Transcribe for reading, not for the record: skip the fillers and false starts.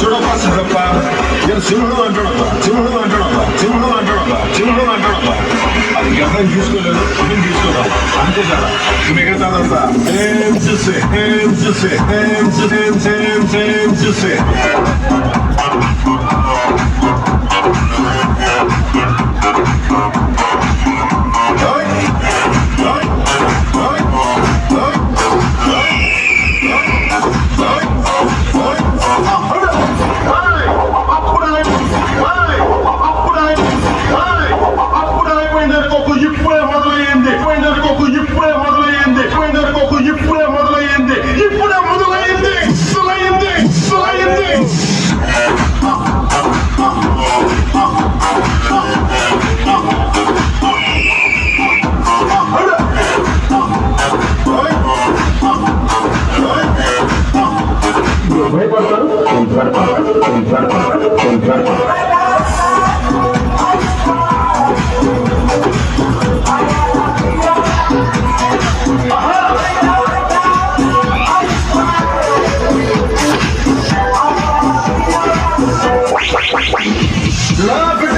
చూడప్పా సిద్ధప్ప నేను సింహుడు అంటాడబ్బా సింహుడు అంటాడబ్బా సింహుడు అంటాడబ్బా సింహుడు అంటాడబ్బా అది గతం తీసుకోలేదు నేను తీసుకున్నాను అంతే కదా మిగతాదంతా సేమ్ చూసే సేమ్ చూసే సేమ్ సేమ్ సేమ్ సేమ్ చూసే Love